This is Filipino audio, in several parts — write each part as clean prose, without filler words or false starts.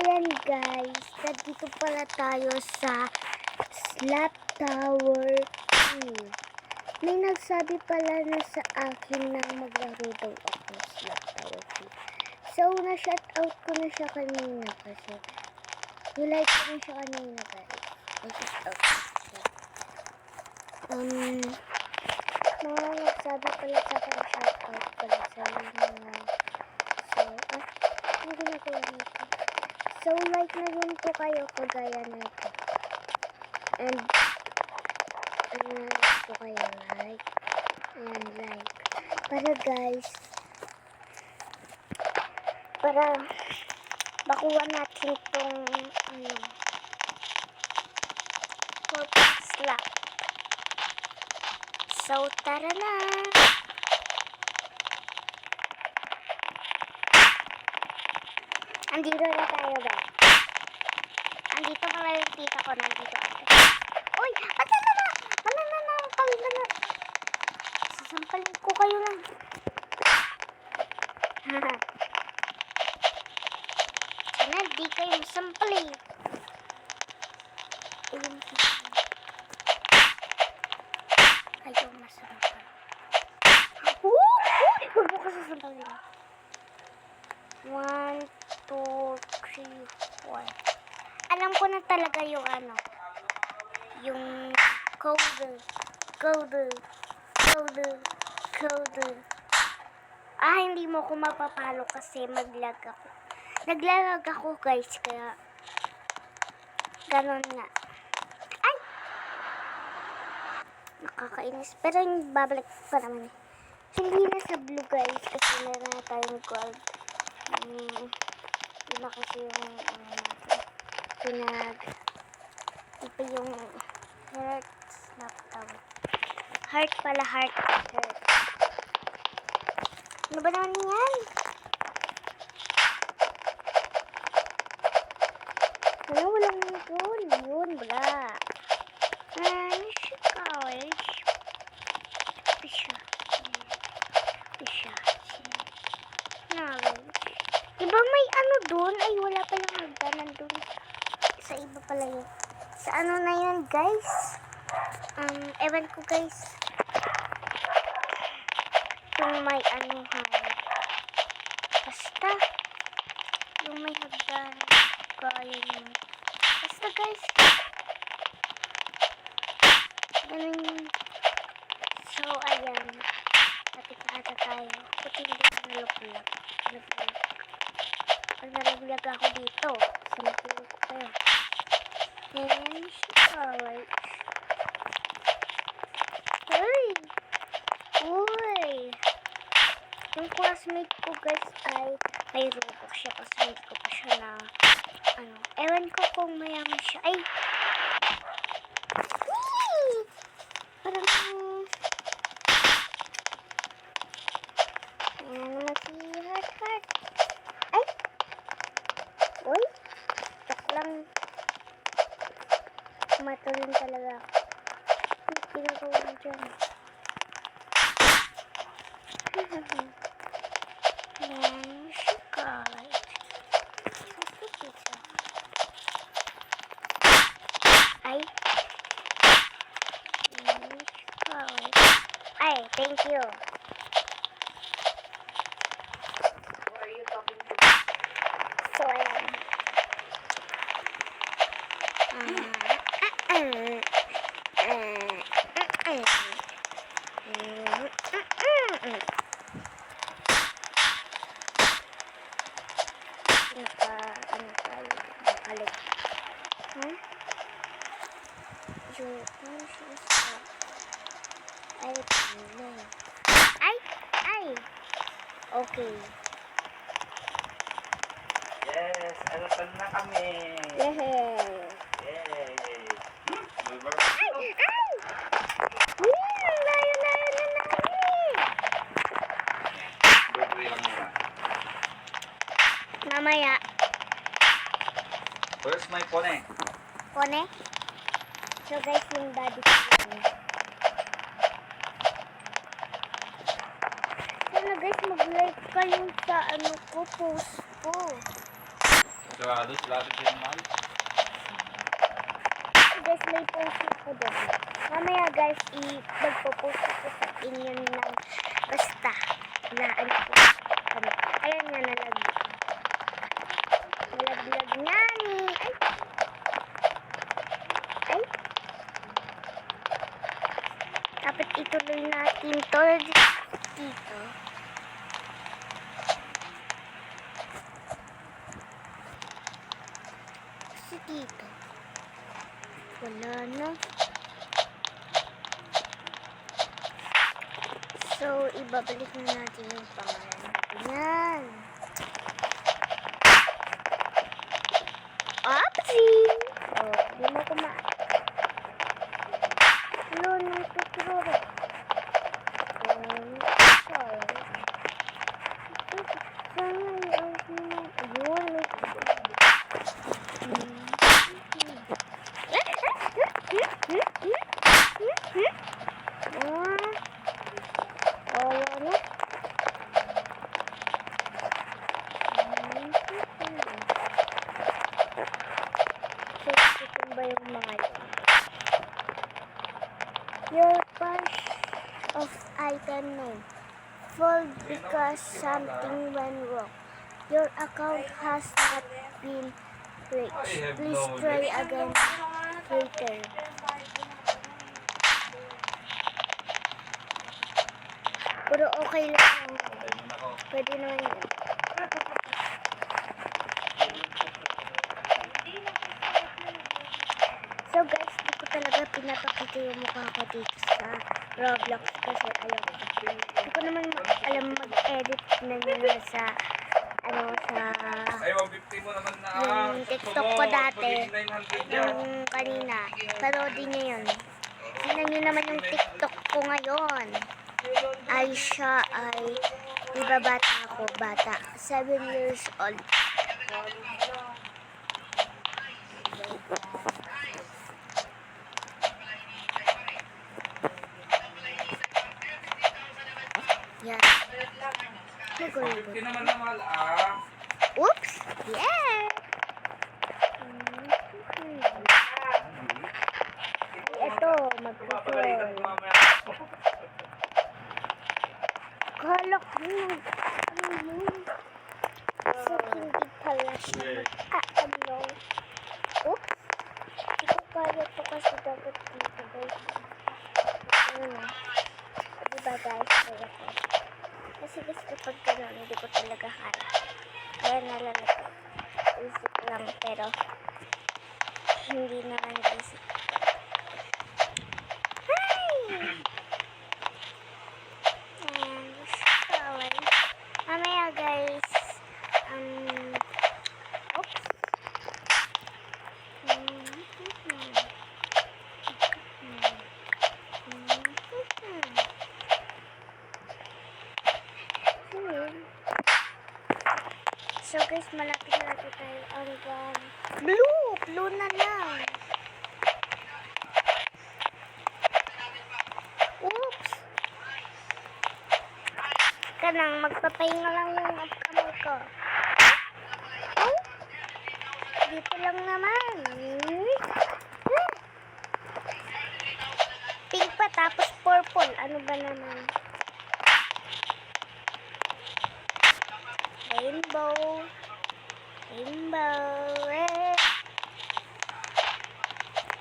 ayan guys, nandito pala tayo sa Slap Tower 2. May nagsabi pala na sa akin na maglaro daw ako sa Slap Tower 2. So, na-shoutout ko na siya kanina kasi nilike ko na siya kanina guys. Na-shoutout ko siya. Mga nagsabi pala sa akin shoutout pala sa mga ang ginagawa nito. So, like na din po kayo kagaya nito. And, po kayo like. And like. Para guys, para makuha natin tong, purple slap. So, tara na! Andito na tayo ba? Andito pala yung tita ko. Nandito ako. Uy! Sasampalin ko kayo lang. Sana di kayo masampalin. Ayaw masampal. Huwag mo ka sasampalin. 1, 2, 3, 4. Alam ko na talaga yung yung code. Hindi mo ko mapapalo kasi maglag ako. Naglalag ako guys, kaya ganon nga. Ay! Nakakainis. Pero yung babalik pa naman eh. Hindi na sa blue guys kasi meron na tayong gold. Yun na kasi yung ito yung heart snap tower. Heart pala, heart. Ano ba naman yan? Walang gold. Yun, wala. College. Pisha. Diba may doon? Ay, wala palang hagdanan doon. Sa iba pala yun. Sa na yun, guys? Ewan ko, guys. Kung may basta. Yung may hagdanan. Kaya yun. Basta, guys. Ganun yun. So, ayan. Natikata tayo. Puti hindi ko nalaglag. Pag nalaglag ako dito, sinapin ko kayo. And alright. Uy! Yung classmate ko guys ay may Roblox siya kasi hindi ko pa siya na ewan ko kung mayaman siya. Ay! Parang ayan naman si Heart. Ay! Uy! Tak lang. Matulin talaga ako. Ano pinagawa mo dyan? Ayan, chocolate. Ay! Ayan, chocolate. Ay, thank you. Who are you talking to? So, ayan. Nakalit. Ay! Okay. Yes, alasal na kami. Yay! Yay! Ay! Layo na namin! Mamaya. Where's my pone? Pone? So guys, yung daddy ko yun. Sana guys, mag-like kayo sa post ko. Sigurado sila atin din naman. Guys, may post ako doon. Mamaya guys, magpo-post ako sa inyo ng basta. Laan ko. Ano? Ayan nga, nalaglag. Nalaglag nga ni. Ay! Ay! Dapat ituloy natin to dito. Kasi dito. Wala na. So, ibabalik na natin yung pangalan natin. Yan. Oopsie! Oh, di mo kumain. Hello, nung tuturo. Your bunch of item name fold because something went wrong. Your account has not been reached. Please try again later. Pero okay lang. Pwede naman yun. So guys, di ko talaga pinapakita yung mukha ko dito sa Roblox kasi alam ko. Hindi ko naman alam mag-edit na yun sa Ay, 150 mo naman na. yung TikTok ko dati. Yung kanina. Parody niya yun. Tingnan nyo naman yung TikTok ko ngayon. Ay siya ay, di ba bata ako? Bata. 7 years old. Yan. 150 naman na mahal ah. Oops! Yeah! Ito, mag-control. Kalak mo. So, hindi pala siya mag-aalaw. Oops! Hindi ko kaya ito kasi dapat dito, guys. Diba, guys? Kaya ko. Kasi guys, kapag gano'n, hindi ko talaga kaya. Kaya nalalito. Isip lang, pero hindi naman isip. And sorry. Mamaya guys, oops. So guys, malapit na tayo hanggang blue na lang. Oops! Kanang magpapahinga lang yung kamay ko. Oh? Dito lang naman. Pink pa tapos purple. Ano ba naman? Rainbow. Rainbow. Red.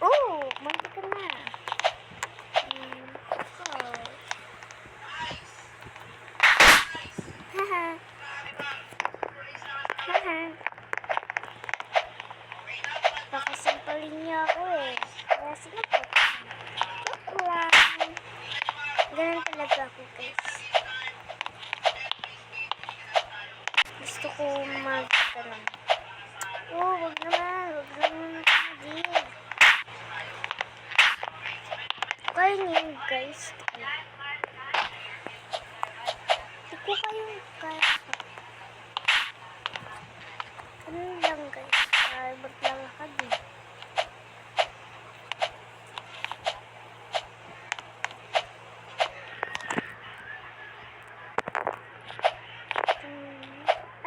Oh, munti ka na. Haha. Haha. Baka sampalin niya ako eh. Kaya sige po. Joke lang. Ganun talaga ako guys. Gusto ko mag-tanong. Oh, wag naman. Wag naman mag-give. Kaya niyo guys. Hindi ko kayo kaya. Ano lang guys. Ba't lang ako din.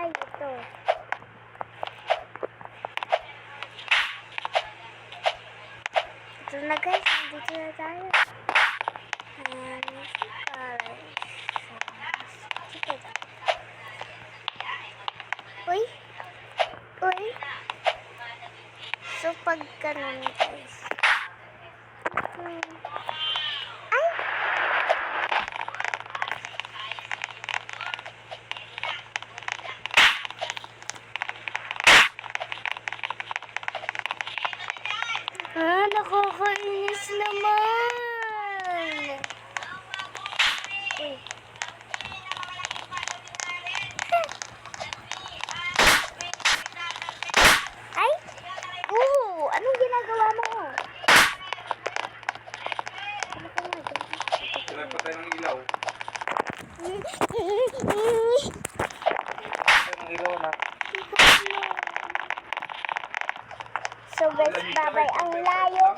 Ay, ito. na guys, nandito na tayo. Uy! Uy! So, pag ganun guys. Ay! Nakakainis naman. Uy. Ay! Anong ginagawa mo? Ano ka nga dyan? Sila pa tayo ng ilaw. Tayo ng ilaw na. So guys, babay ang layo